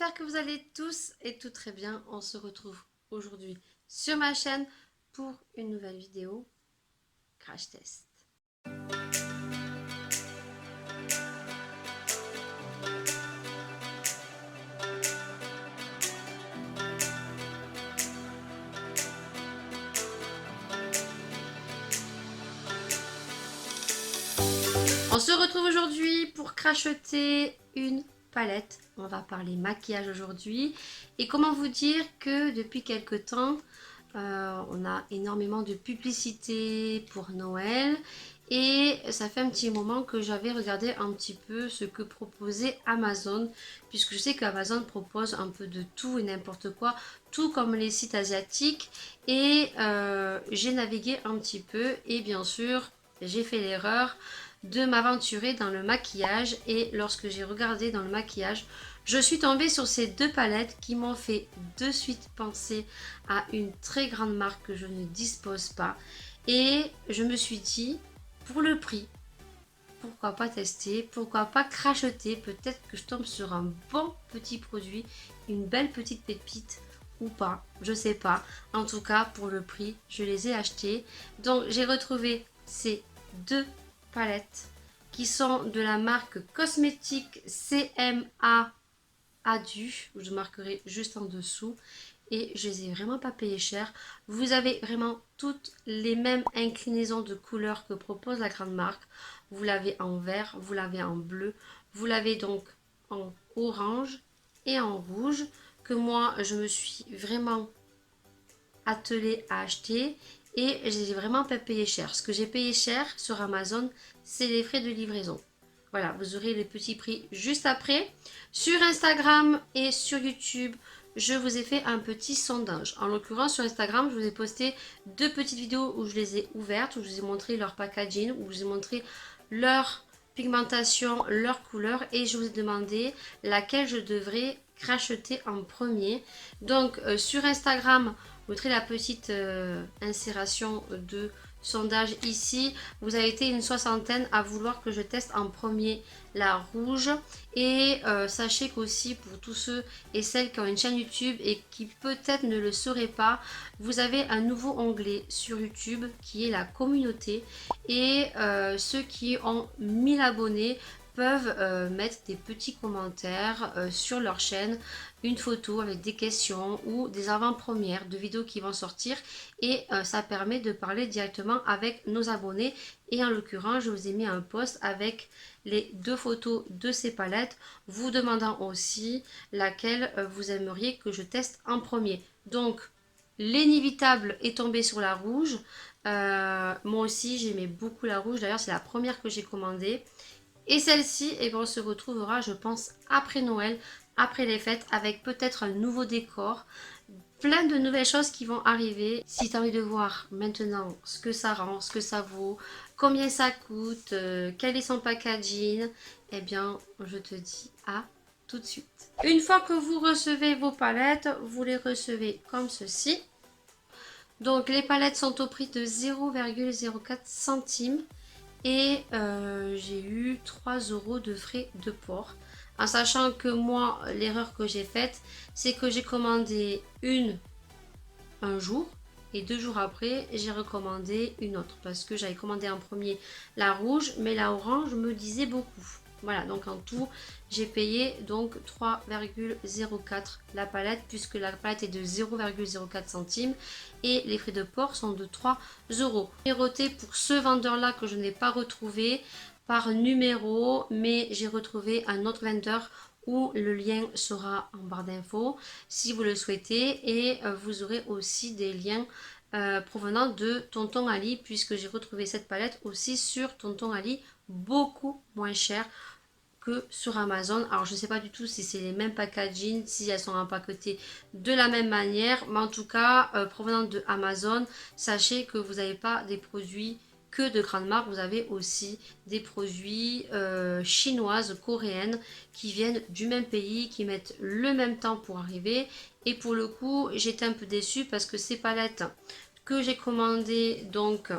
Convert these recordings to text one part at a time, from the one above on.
j'espère que vous allez tous et tout très bien. On se retrouve aujourd'hui sur ma chaîne pour une nouvelle vidéo crash test. On se retrouve aujourd'hui pour cracheter une palette. On va parler maquillage aujourd'hui. Et comment vous dire que depuis quelques temps, on a énormément de publicité pour Noël. Et ça fait un petit moment que j'avais regardé un petit peu ce que proposait Amazon. Puisque je sais qu'Amazon propose un peu de tout et n'importe quoi. Tout comme les sites asiatiques. Et j'ai navigué un petit peu. Et bien sûr, j'ai fait l'erreur de m'aventurer dans le maquillage. Et lorsque j'ai regardé dans le maquillage, je suis tombée sur ces deux palettes qui m'ont fait de suite penser à une très grande marque que je ne dispose pas. Et je me suis dit, pour le prix, pourquoi pas tester, pourquoi pas cracheter, peut-être que je tombe sur un bon petit produit, une belle petite pépite ou pas, je sais pas. En tout cas, pour le prix, je les ai achetés. Donc j'ai retrouvé ces deux palettes qui sont de la marque cosmétique CMA Adu, je marquerai juste en dessous, et je les ai vraiment pas payés cher. Vous avez vraiment toutes les mêmes inclinaisons de couleurs que propose la grande marque. Vous l'avez en vert, vous l'avez en bleu, vous l'avez donc en orange et en rouge, que moi je me suis vraiment attelée à acheter, et j'ai vraiment pas payé cher. Ce que j'ai payé cher sur Amazon, c'est les frais de livraison. Voilà, vous aurez les petits prix juste après. Sur Instagram et sur YouTube, je vous ai fait un petit sondage. En l'occurrence, sur Instagram, je vous ai posté deux petites vidéos où je les ai ouvertes, où je vous ai montré leur packaging, où je vous ai montré leur pigmentation, leur couleur, et je vous ai demandé laquelle je devrais cracheter en premier. Donc, sur Instagram, vous mettrez la petite insération de sondage ici. Vous avez été une soixantaine à vouloir que je teste en premier la rouge. Et sachez qu'aussi pour tous ceux et celles qui ont une chaîne YouTube et qui peut-être ne le sauraient pas, vous avez un nouveau onglet sur YouTube qui est la communauté. Et ceux qui ont 1000 abonnés peuvent mettre des petits commentaires sur leur chaîne, une photo avec des questions ou des avant-premières de vidéos qui vont sortir, et ça permet de parler directement avec nos abonnés. Et en l'occurrence, je vous ai mis un post avec les deux photos de ces palettes, vous demandant aussi laquelle vous aimeriez que je teste en premier. Donc l'inévitable est tombé sur la rouge. Moi aussi j'aimais beaucoup la rouge, d'ailleurs c'est la première que j'ai commandée. Et celle-ci, eh ben, on se retrouvera, je pense, après Noël, après les fêtes, avec peut-être un nouveau décor, plein de nouvelles choses qui vont arriver. Si tu as envie de voir maintenant ce que ça rend, ce que ça vaut, combien ça coûte, quel est son packaging, eh bien, je te dis à tout de suite. Une fois que vous recevez vos palettes, vous les recevez comme ceci. Donc, les palettes sont au prix de 0,04 centimes. Et j'ai eu 3 euros de frais de port. En sachant que moi, l'erreur que j'ai faite, c'est que j'ai commandé une un jour, et 2 jours après, j'ai recommandé une autre. Parce que j'avais commandé en premier la rouge, mais la orange me disait beaucoup. Voilà, donc en tout, j'ai payé donc 3,04 la palette, puisque la palette est de 0,04 centimes et les frais de port sont de 3 euros. Numéroté pour ce vendeur-là que je n'ai pas retrouvé par numéro, mais j'ai retrouvé un autre vendeur où le lien sera en barre d'infos si vous le souhaitez, et vous aurez aussi des liens provenant de Tonton Ali, puisque j'ai retrouvé cette palette aussi sur Tonton Ali beaucoup moins cher que sur Amazon. Alors je ne sais pas du tout si c'est les mêmes packaging, si elles sont empaquetées de la même manière, mais en tout cas provenant de Amazon, sachez que vous n'avez pas des produits que de grandes marques, vous avez aussi des produits chinoises, coréennes, qui viennent du même pays, qui mettent le même temps pour arriver. Et pour le coup, j'étais un peu déçue parce que ces palettes que j'ai commandées donc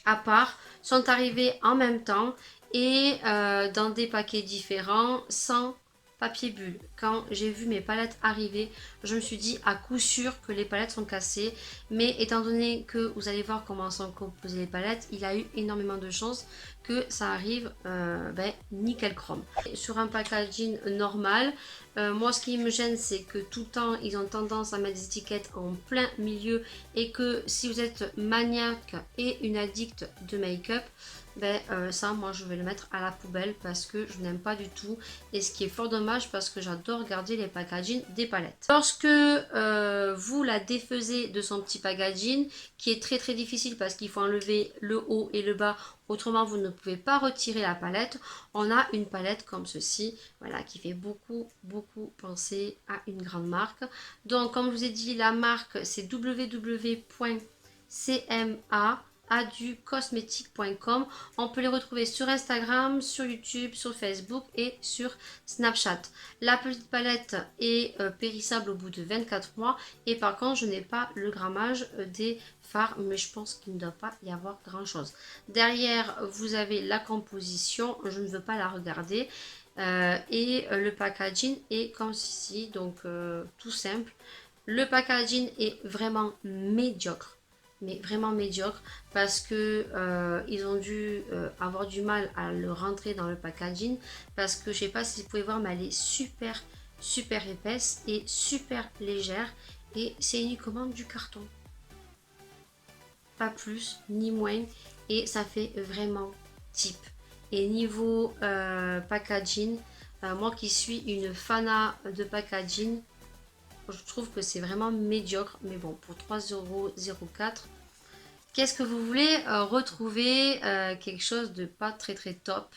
à part sont arrivées en même temps et dans des paquets différents, sans papier bulle. Quand j'ai vu mes palettes arriver, je me suis dit à coup sûr que les palettes sont cassées. Mais étant donné que vous allez voir comment sont composées les palettes, il a eu énormément de chances que ça arrive nickel chrome. Sur un packaging normal, moi ce qui me gêne c'est que tout le temps ils ont tendance à mettre des étiquettes en plein milieu et que si vous êtes maniaque et une addict de make-up, ça moi je vais le mettre à la poubelle parce que je n'aime pas du tout, et ce qui est fort dommage parce que j'adore regarder les packaging des palettes. Lorsque vous la défaisez de son petit packaging, qui est très difficile parce qu'il faut enlever le haut et le bas, autrement vous ne pouvez pas retirer la palette, on a une palette comme ceci, voilà, qui fait beaucoup penser à une grande marque. Donc comme je vous ai dit, la marque c'est www.cma-aducosmétique.com. On peut les retrouver sur Instagram, sur YouTube, sur Facebook et sur Snapchat. La petite palette est périssable au bout de 24 mois, et par contre je n'ai pas le grammage des fards, mais je pense qu'il ne doit pas y avoir grand chose. Derrière vous avez la composition, je ne veux pas la regarder. Le packaging est comme ceci, donc tout simple. Le packaging est vraiment médiocre, mais vraiment médiocre, parce que ils ont dû avoir du mal à le rentrer dans le packaging, parce que je sais pas si vous pouvez voir, mais elle est super épaisse et super légère, et c'est uniquement du carton, pas plus ni moins, et ça fait vraiment type. Et niveau packaging, moi qui suis une fana de packaging, je trouve que c'est vraiment médiocre, mais bon, pour 3,04 €, qu'est-ce que vous voulez retrouver quelque chose de pas très top.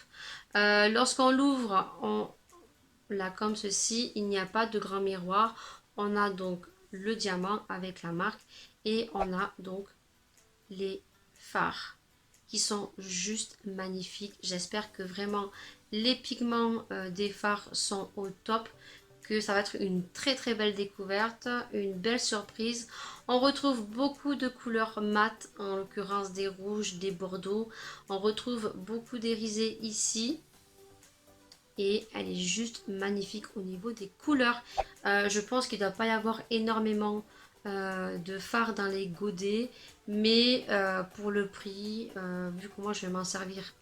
Lorsqu'on l'ouvre, on l'a comme ceci, il n'y a pas de grand miroir. On a donc le diamant avec la marque, et on a donc les fards qui sont juste magnifiques. J'espère que vraiment les pigments des fards sont au top, que ça va être une très belle découverte, une belle surprise. On retrouve beaucoup de couleurs mates, en l'occurrence des rouges, des bordeaux. On retrouve beaucoup d'irisés ici, et elle est juste magnifique au niveau des couleurs. Je pense qu'il ne doit pas y avoir énormément de fards dans les godets, mais pour le prix, vu que moi je vais m'en servir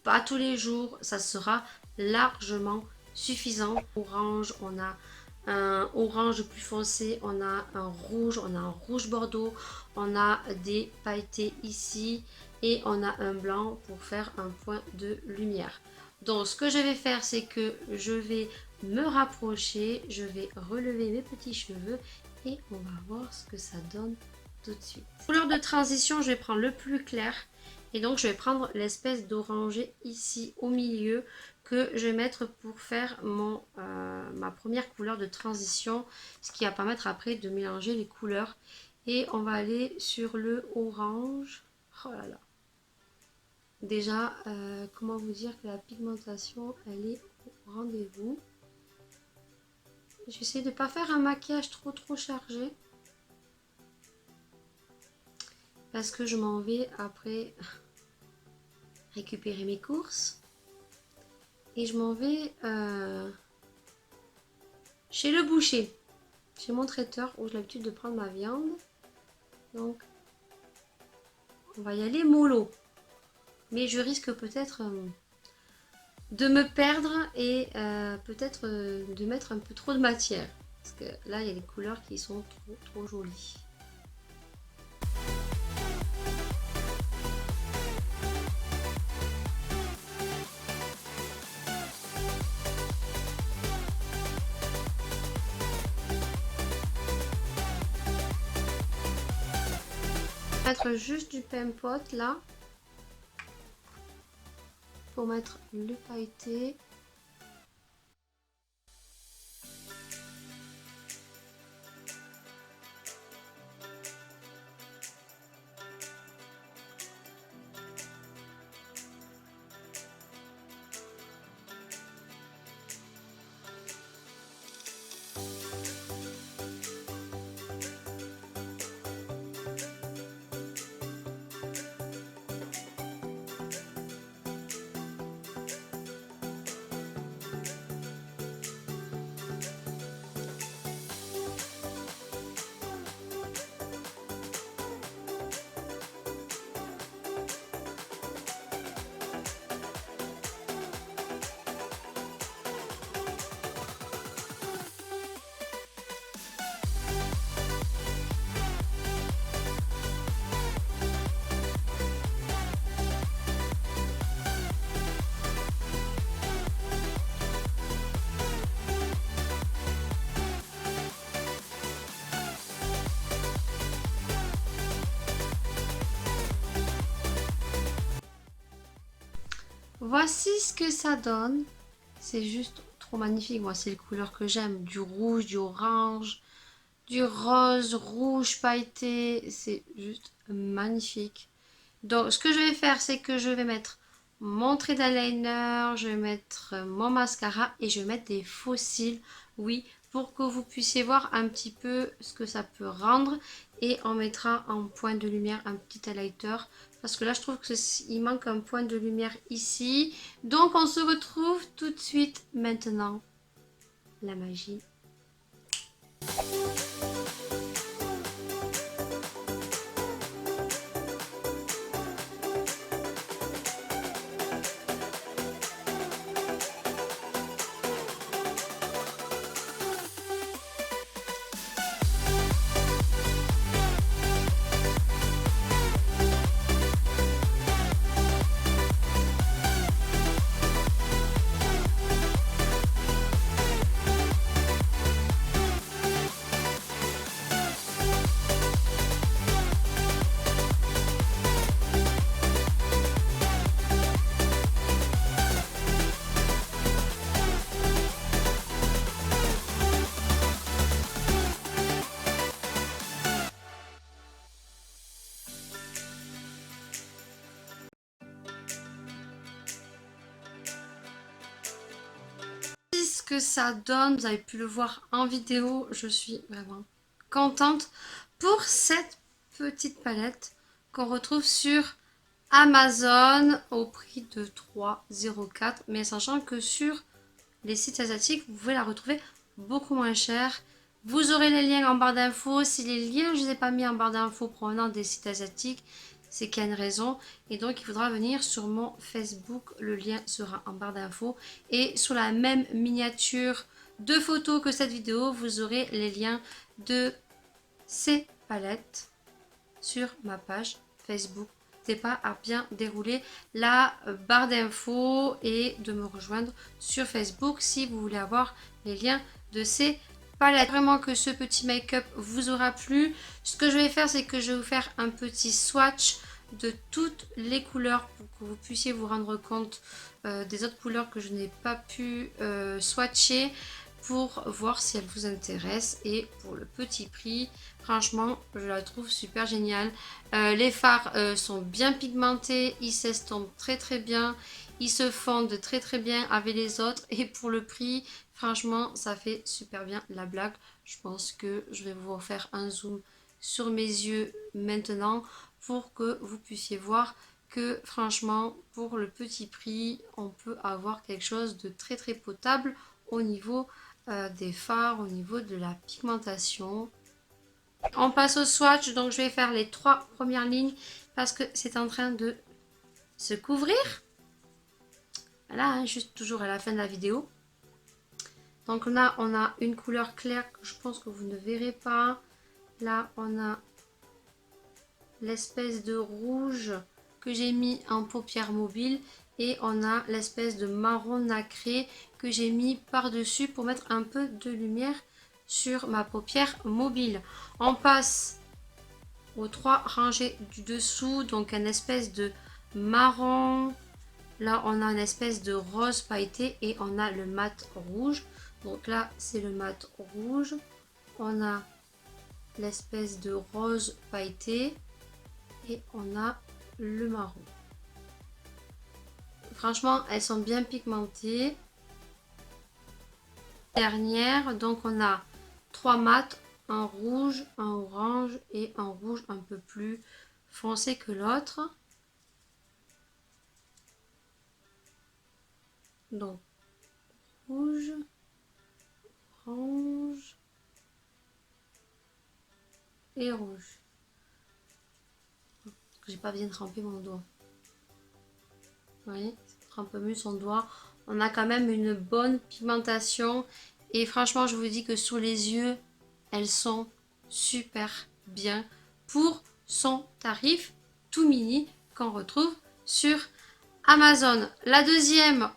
pas tous les jours, ça sera largement suffisant. Orange, on a un orange plus foncé, on a un rouge bordeaux, on a des pailletés ici, et on a un blanc pour faire un point de lumière. Donc ce que je vais faire, c'est que je vais me rapprocher, je vais relever mes petits cheveux, et on va voir ce que ça donne tout de suite. Couleur de transition, je vais prendre le plus clair, et donc je vais prendre l'espèce d'orangé ici au milieu, que je vais mettre pour faire ma première couleur de transition, ce qui va permettre après de mélanger les couleurs. Et on va aller sur le orange. Oh là là. Déjà, comment vous dire que la pigmentation, elle est au rendez-vous. J'essaie de ne pas faire un maquillage trop chargé, parce que je m'en vais après récupérer mes courses. Et je m'en vais chez le boucher, chez mon traiteur, où j'ai l'habitude de prendre ma viande. Donc, on va y aller mollo. Mais je risque peut-être de me perdre, et peut-être de mettre un peu trop de matière. Parce que là, il y a des couleurs qui sont trop jolies. Mettre juste du Pempot là, pour mettre le pailleté. voici ce que ça donne. C'est juste trop magnifique. Moi, c'est les couleurs que j'aime. Du rouge, du orange, du rose, rouge pailleté. C'est juste magnifique. Donc, ce que je vais faire, c'est que je vais mettre mon trait d'eyeliner, je vais mettre mon mascara et je vais mettre des faux cils. Oui, pour que vous puissiez voir un petit peu ce que ça peut rendre. Et on mettra en point de lumière un petit highlighter. Parce que là, je trouve qu'il manque un point de lumière ici. Donc, on se retrouve tout de suite maintenant. La magie. Ce que ça donne, vous avez pu le voir en vidéo, je suis vraiment contente pour cette petite palette qu'on retrouve sur Amazon au prix de 3,04 €, mais sachant que sur les sites asiatiques vous pouvez la retrouver beaucoup moins cher. Vous aurez les liens en barre d'infos. Si les liens je ne les ai pas mis en barre d'infos provenant des sites asiatiques, c'est qu'il y a une raison. Et donc il faudra venir sur mon Facebook. Le lien sera en barre d'infos. Et sur la même miniature de photos que cette vidéo, vous aurez les liens de ces palettes sur ma page Facebook. N'hésitez pas à bien dérouler la barre d'infos et de me rejoindre sur Facebook si vous voulez avoir les liens de ces palettes. Vraiment que ce petit make-up vous aura plu. Ce que je vais faire, c'est que je vais vous faire un petit swatch de toutes les couleurs pour que vous puissiez vous rendre compte des autres couleurs que je n'ai pas pu swatcher, pour voir si elle vous intéresse. Et pour le petit prix, franchement je la trouve super géniale. Les fards sont bien pigmentés, ils s'estompent très très bien, ils se fondent très très bien avec les autres, et pour le prix franchement ça fait super bien la blague. Je pense que je vais vous refaire un zoom sur mes yeux maintenant pour que vous puissiez voir que franchement pour le petit prix on peut avoir quelque chose de très très potable au niveau des fards, au niveau de la pigmentation. On passe au swatch, donc je vais faire les 3 premières lignes parce que c'est en train de se couvrir. Voilà, hein, juste toujours à la fin de la vidéo. Donc là on a une couleur claire que je pense que vous ne verrez pas. Là on a l'espèce de rouge que j'ai mis en paupière mobile, et on a l'espèce de marron nacré que j'ai mis par dessus pour mettre un peu de lumière sur ma paupière mobile. On passe aux 3 rangées du dessous, donc un espèce de marron, là on a une espèce de rose pailleté et on a le mat rouge. Donc là c'est le mat rouge, on a l'espèce de rose pailleté et on a le marron. Franchement elles sont bien pigmentées. Dernière, donc on a 3 mats, un rouge, un orange et un rouge un peu plus foncé que l'autre. Donc rouge, orange et rouge. J'ai pas bien trempé mon doigt. Vous voyez, ça trempe mieux son doigt. On a quand même une bonne pigmentation et franchement je vous dis que sous les yeux elles sont super bien pour son tarif tout mini qu'on retrouve sur Amazon. La deuxième,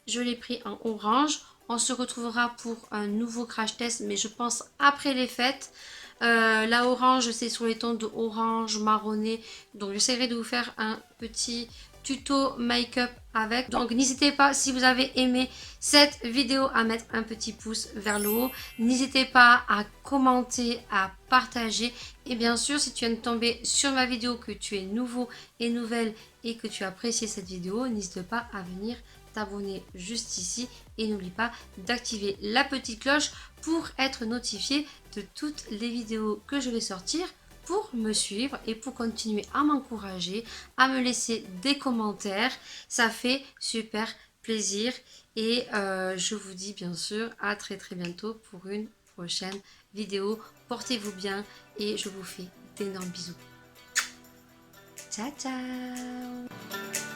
je l'ai pris en orange. On se retrouvera pour un nouveau crash test, mais je pense après les fêtes. La orange, c'est sur les tons de orange marronné. Donc j'essaierai de vous faire un petit tuto make-up avec. Donc n'hésitez pas, si vous avez aimé cette vidéo, à mettre un petit pouce vers le haut. N'hésitez pas à commenter, à partager. Et bien sûr, si tu viens de tomber sur ma vidéo, que tu es nouveau et nouvelle et que tu as apprécié cette vidéo, n'hésite pas à venir t'abonner juste ici. Et n'oublie pas d'activer la petite cloche pour être notifié de toutes les vidéos que je vais sortir, pour me suivre et pour continuer à m'encourager, à me laisser des commentaires. Ça fait super plaisir. Et je vous dis bien sûr à très bientôt pour une prochaine vidéo. Portez-vous bien et je vous fais d'énormes bisous. Ciao ciao.